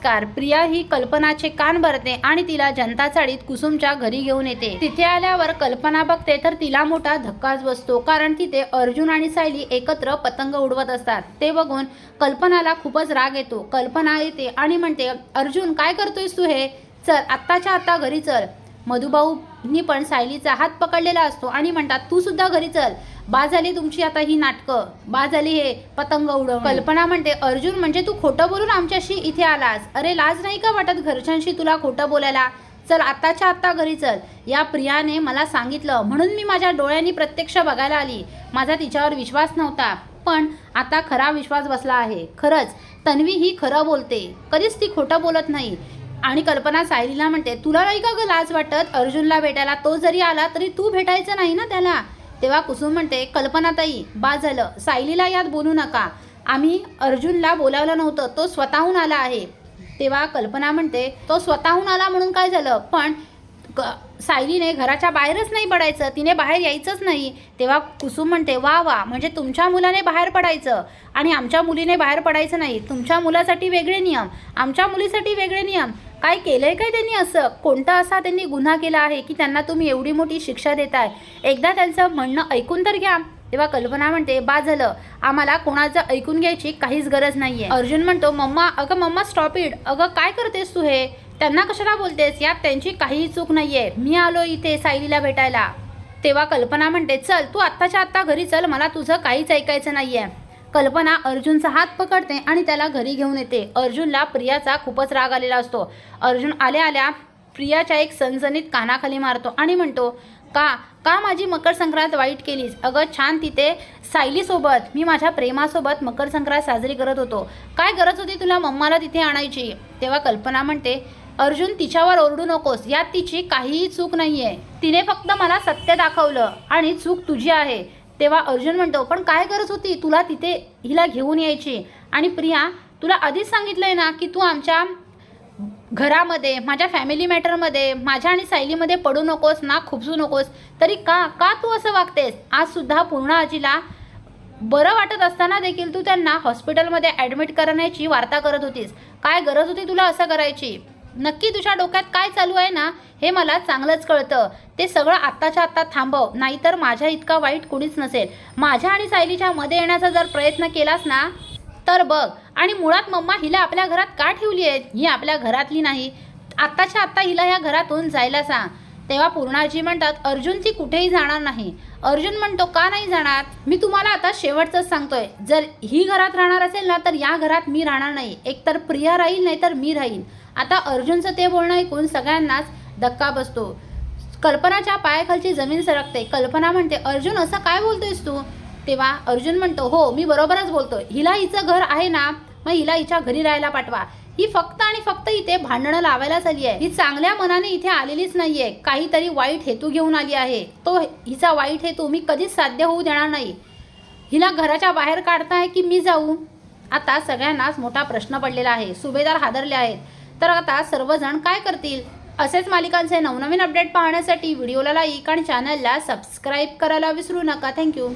नमस्कार. प्रिया ही कल्पनाचे कान भरते आणि तिला जनता चाळीत कुसुमच्या घरी घेऊन येते. तिथे आल्यावर कल्पना बघते तर तिला मोठा धक्काच बसतो, कारण तिथे अर्जुन आणि सायली एकत्र पतंग उडवत असतात. ते बघून कल्पनाला खूपच राग येतो. कल्पना येते आणि म्हणते, अर्जुन काय करतोयस तू हे? चल आत्ताच्या आत्ता घरी चल. मधुभाऊंनी पण सायलीचा हात पकडलेला असतो आणि म्हणतात, तू सुद्धा घरी चल. बा झाली तुमची आता ही नाटकं, बा झाली हे पतंग उडव. कल्पना म्हणते, अर्जुन म्हणजे तू खोटं बोलून आमच्याशी इथे आलास? अरे लाज नाही का वाटत घरच्यांशी तुला खोटं बोलायला? चल आत्ताच्या आत्ता घरी चल. या प्रियाने मला सांगितलं म्हणून मी माझ्या डोळ्यांनी प्रत्यक्ष बघायला आली. माझा तिच्यावर विश्वास नव्हता, पण आता खरा विश्वास बसला आहे. खरंच तन्वी ही खरं बोलते, कधीच ती खोटं बोलत नाही. आणि कल्पना सायलीला म्हणते, तुला नाही का ग लाज वाटत अर्जुनला भेटायला? तो जरी आला तरी तू भेटायचं नाही ना त्याला? तेव्हा कुसुम म्हणते, कल्पनाताई बा झालं, सायलीला यात बोलू नका. आम्ही अर्जुनला बोलावलं नव्हतं, तो स्वतःहून आला आहे. तेव्हा कल्पना म्हणते, तो स्वतःहून आला म्हणून काय झालं? पण सायलीने घराच्या बाहेरच नाही पडायचं, तिने बाहेर यायचंच नाही. तेव्हा कुसुम म्हणते, वा वा, म्हणजे तुमच्या मुलाने बाहेर पडायचं आणि आमच्या मुलीने बाहेर पडायचं नाही. तुमच्या मुलासाठी वेगळे नियम, आमच्या मुलीसाठी वेगळे नियम. काय केलंय काय त्यांनी? असं कोणता असा त्यांनी गुन्हा केला आहे की त्यांना तुम्ही एवढी मोठी शिक्षा देताय? एकदा त्यांचं म्हणणं ऐकून तर घ्या. तेव्हा कल्पना म्हणते, बा झालं, आम्हाला कोणाचं ऐकून घ्यायची काहीच गरज नाहीये. अर्जुन म्हणतो, मम्मा, अगं मम्मा स्टॉप इट. अगं काय करतेस तू हे? त्यांना कशाला बोलतेस? यात त्यांची काहीही चूक नाहीये. मी आलो इथे सायलीला भेटायला. तेव्हा कल्पना म्हणते, चल तू आत्ताच्या आत्ता घरी चल, मला तुझं काहीच ऐकायचं नाहीये. कल्पना अर्जुनचा हात पकडते आणि त्याला घरी घेऊन येते. अर्जुनला प्रियाचा खूपच राग आलेला असतो. अर्जुन आल्या आल्या प्रियाच्या एक सणसणीत कानाखाली मारतो आणि म्हणतो, का माझी मकर संक्रांत वाईट केलीस? अगं छान तिथे सायलीसोबत मी माझ्या प्रेमासोबत मकर संक्रांत साजरी करत होतो. काय गरज होती तुला मम्माला तिथे आणायची? तेव्हा कल्पना म्हणते, अर्जुन तिच्यावर ओरडू नकोस, यात तिची काहीही चूक नाहीये. तिने फक्त मला सत्य दाखवलं आणि चूक तुझी आहे. तेव्हा अर्जुन म्हणतो, पण काय गरज होती तुला तिथे हिला घेऊन यायची? आणि प्रिया, तुला आधीच सांगितलंय ना की तू आमच्या घरामध्ये, माझ्या फॅमिली मॅटरमध्ये, माझ्या आणि सायलीमध्ये पडू नकोस ना, खुपसू नकोस. तरी का तू असं वागतेस? आज सुद्धा पूर्ण आजीला बरं वाटत असताना देखील तू त्यांना हॉस्पिटलमध्ये ॲडमिट करण्याची वार्ता करत होतीस. काय गरज होती तुला असं करायची? नक्की तुझ्या डोक्यात काय चालू आहे ना, हे मला चांगलंच कळतं. ते सगळं आत्ताच्या आत्ता थांबव, नाहीतर माझ्या इतका वाईट कोणीच नसेल. माझ्या आणि सायलीच्या मध्ये येण्याचा जर प्रयत्न केलास ना तर बघ. आणि मुळात मम्मा हिला आपल्या घरात का ठेवली आहे? ही आपल्या घरातली नाही. आत्ताच्या आत्ता हिला या घरातून जायला सांग. तेव्हा पूर्णाजी म्हणतात, अर्जुन ती कुठेही जाणार नाही. अर्जुन म्हणतो, का नाही जाणार? मी तुम्हाला आता शेवटचंच सांगतोय, जर ही घरात राहणार असेल ना तर या घरात मी राहणार नाही. एकतर प्रिया राहील नाहीतर मी राहील. आता अर्जुनचं ते बोलणं ऐकून सगळ्यांनाच धक्का बसतो. कल्पनाच्या पायाखालची जमीन सरकते. कल्पना म्हणते, अर्जुन असं काय बोलतोयस तू? तेव्हा अर्जुन म्हणतो, हो मी बरोबरच बोलतोय. हिला हिचं घर आहे ना, मग हिला हिच्या घरी राहायला पाठवा. ही फक्त आणि फक्त इथे भांडणं लावायलाच आली आहे. ही चांगल्या मनाने इथे आलेलीच नाहीये, काहीतरी वाईट हेतू घेऊन आली आहे. तो हिचा वाईट हेतू मी कधीच साध्य होऊ देणार नाही. हिला घराच्या बाहेर काढताय की मी जाऊ? आता सगळ्यांनाच मोठा प्रश्न पडलेला आहे. सुभेदार हादरले आहेत. तर आता सर्वजण काय करतील? असेच मालिकांचे नवनवीन अपडेट पाहण्यासाठी व्हिडिओला लाईक आणि चॅनलला सबस्क्राईब करायला विसरू नका. थँक्यू.